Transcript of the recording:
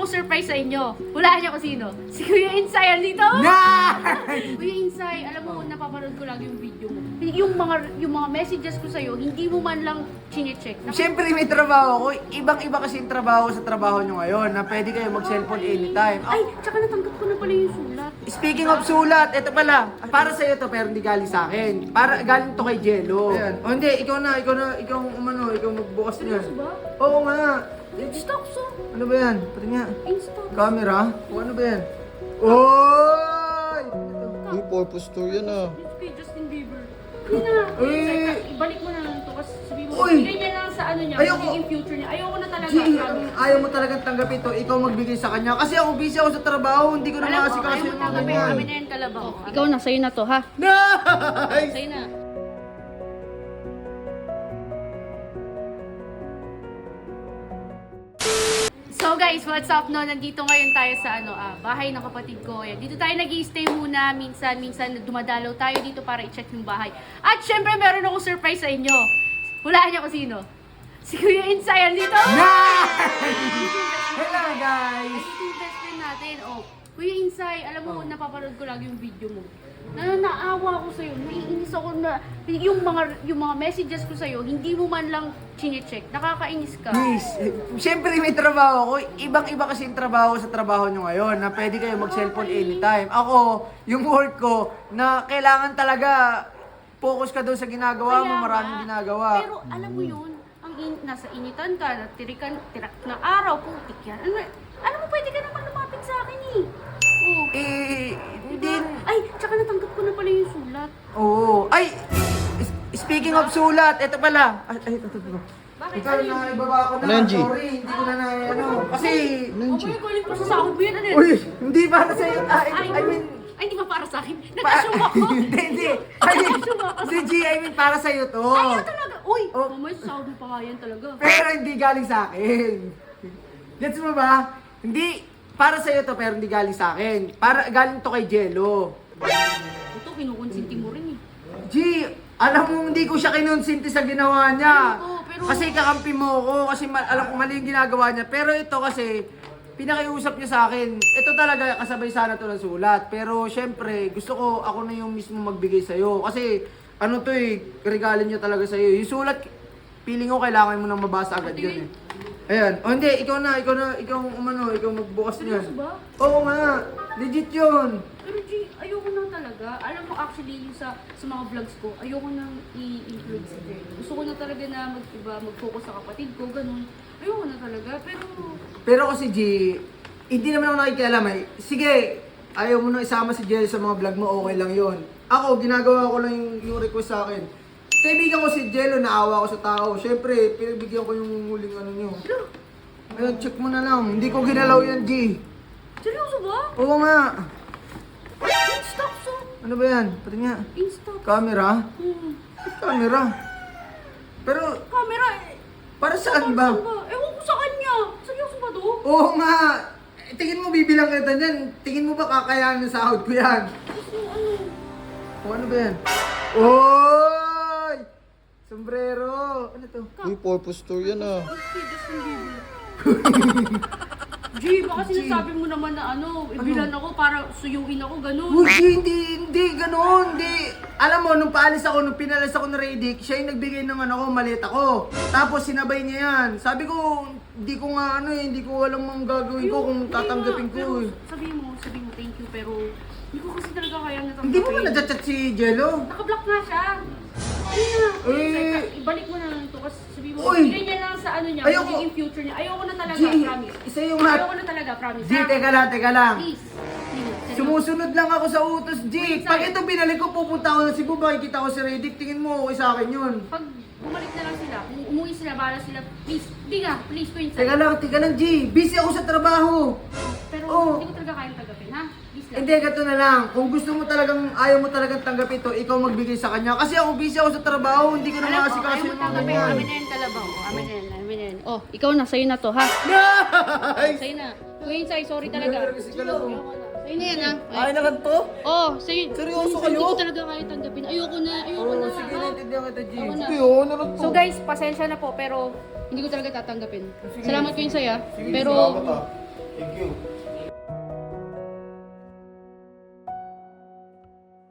akong surprise sa inyo. Hulaan niyo kung sino. Si Kuya Insay, dito. Kuya Insay, alam mo, napapanood ko lagi yung video mo. Yung mga messages ko sa'yo, hindi mo man lang chine-check. Siyempre may trabaho ko. Ibang-iba kasi yung trabaho sa trabaho nyo ngayon na pwede kayo mag-cellphone anytime. Ay, tsaka natanggap ko na pala yung sulat. Speaking of sulat, eto pala. Para sa'yo to pero hindi galing sa akin. Para galing to kay Jello. Ayan. O hindi, ikaw ikaw magbukas niyan. Seryoso ba? Oo nga. Stocks, oh. Ano ba yan? Pati nga. In-stock. Camera? O ano ba yan? Oy! Yung purpose store yan ah. It's kay Justin Bieber. Hindi na. Uy! Ibalik mo na lang ito kasi sabi mo, Uy! bigay niya lang sa ano niya, Ayoko. magiging future niya. Ayoko na talaga. G, ayaw mo talagang tanggapin to. Ikaw magbigay sa kanya. Kasi ako busy ako sa trabaho. Hindi ko na Alam mo, makasikaso ayaw mo yung mga tanggapin. ganyan. Kami na yan, kalabaw. Ikaw na, sa'yo na to, ha? Nice! Sa'yo na. So guys, what's up no? Nandito ngayon tayo sa bahay ng kapatid ko. Ayan, dito tayo nag-i-stay muna. Minsan dumadalaw tayo dito para i-check yung bahay. At syempre, meron akong surprise sa inyo. Hulaan niyo kung sino. Si Kuya Insay, dito. Hello guys! Ito yung best friend natin. Oh, Kuya Insay, alam mo, napapanood ko lagi yung video mo. Naawa ako sa'yo. Naiinis ako na yung mga messages ko sa'yo, hindi mo man lang chine-check. Nakakainis ka. Guys, siyempre may trabaho ko. Ibang-iba kasi yung trabaho sa trabaho nyo ngayon na pwede kayo mag-cellphone anytime. Ako, yung work ko na kailangan talaga focus ka doon sa ginagawa mo, Kaya maraming nga. ginagawa. Pero alam mo yun, nasa initan ka, tirak na araw, putik yan. Alam mo, pwede ka naman lumapit sa akin eh. Oh. Hindi. Ay, tsaka natanggap ko na pala yung sulat. Oo. Ay, speaking of sulat, eto pala. Ito. Bakit? Ikaw na, ibaba ko na. Ano yan, G? Sorry, hindi ko na Kasi, Okay, galing pa sa sahod mo yan. Ano yan? uy, hindi para sa'yo. Ay, hindi ba para sa akin? Nag-assume ako. Hindi. Hindi, G, I mean, para sa'yo to. Ay, talaga. Uy, Oh. mamay, sahod mo pa nga yan talaga. Pero hindi galing sa akin. Gets mo ba? Hindi, para sa'yo to, pero hindi galing sa akin. Para galing to kay Jello. Ito, kinukonsinti mo rin eh. G, alam mo, hindi ko siya kinonsinti sa ginawa niya. Ano to? Pero- Kasi kakampi mo ko, kasi alam ko mali yung ginagawa niya. Pero ito kasi, pinakiusap niya sa akin. Ito talaga, kasabay sana to ng sulat. Pero syempre, gusto ko ako na yung mismo magbigay sa'yo. Kasi, ano to regalo niya talaga sa'yo. Yung sulat, feeling ko kailangan mo nang mabasa agad yan eh. Ayan. O hindi, ikaw ikaw magbukas niyan. Seryoso ba? Oo nga, legit yun. Pero G, ayoko na talaga. Alam mo actually yung sa mga vlogs ko, ayoko nang i-include si Jerry. Gusto ko na talaga na mag-focus sa kapatid ko, ganun. Ayoko na talaga, Pero kasi G, hindi naman ako nakikialam eh. Sige, ayaw mo na isama si Jello sa mga vlog mo, okay lang yon. Ako, ginagawa ko lang yung request sa akin. Kaibigan ko si Jello, naawa ko sa tao. Siyempre, pinagbigyan ko yung huling ano nyo. Ayun, check mo na lang. Hindi ko ginalaw yan, G. seryoso ba? Oo nga. In-stock, so. Ano ba yan? Pati nga. In-stock. Camera? Camera. Pero, Camera eh. para saan ba? Ewan ko sa kanya. Seryoso ba to? Oo nga. Tingin mo bibilang kita dyan. Tingin mo ba kakayanin ng sahod ko yan? Kasi ano? O ano ba yan? Oy! Sombrero! Ano to? Yung purpose store yan ah. Kay Justin Bieber. G, baka sinasabi mo naman na ibilan ako para suyuin ako, ganun. Uy, hindi, ganun, hindi. Alam mo, nung pinalis ako ng Radic, siya yung nagbigay ng maleta ko. Tapos sinabay niya yan. Sabi ko, hindi ko nga hindi ko alam ang gagawin ko kung tatanggapin ko. Sabi mo thank you, pero hindi ko kasi talaga kaya natanggapin. Hindi mo ba na-chat si Jello? Nakablock nga siya. Ayun na. Eh. Ibalik mo na lang ito kasi sabi mo, Uy. bigay niya lang sa niya, Ayoko. magiging future niya. Ayoko na talaga, G, promise. isa yung Ayoko na talaga, promise. G, teka lang. Please. Please. Sumusunod lang ako sa utos, G. Wait, Pag sorry. ito binalik ko, pupunta ako ng Cebu, makikita ko si Radic. Tingin mo, okay sa akin yun. Pag bumalik na lang sila, kung umuwi sila, bahala sila, please. Hindi nga, please ko yun Teka lang, G. Busy ako sa trabaho. Pero Oh. hindi ko talaga kayang tagapin, ha? Please lang. Hindi, gato na lang. Kung gusto mo talagang, ayaw mo talagang tanggapin ito, ikaw magbigay sa kanya. Kasi ako busy ako sa trabaho, hindi ko na Alam mo, makasikaso ayaw mo yung mga tanggapin. ganyan. Amin na yan, kalabaw. Amin na yan. Oh, ikaw na, sa'yo na to, ha? Nice! Sa'yo na. Kuya Insay, sorry talaga. Kasi ka lang. Sa'yo na yan, ha? Ay, naman to? Oh, sa'yo. Seryoso Hindi kayo? ko talaga kaya tanggapin. Ayoko na, Sige, ha? naintindihan kita, G. Ako na. Yun, ano to? So guys, pasensya na po, pero hindi ko talaga tatanggapin. Salamat ko yun sa'yo, Sige, pero salamat, ah. Thank you.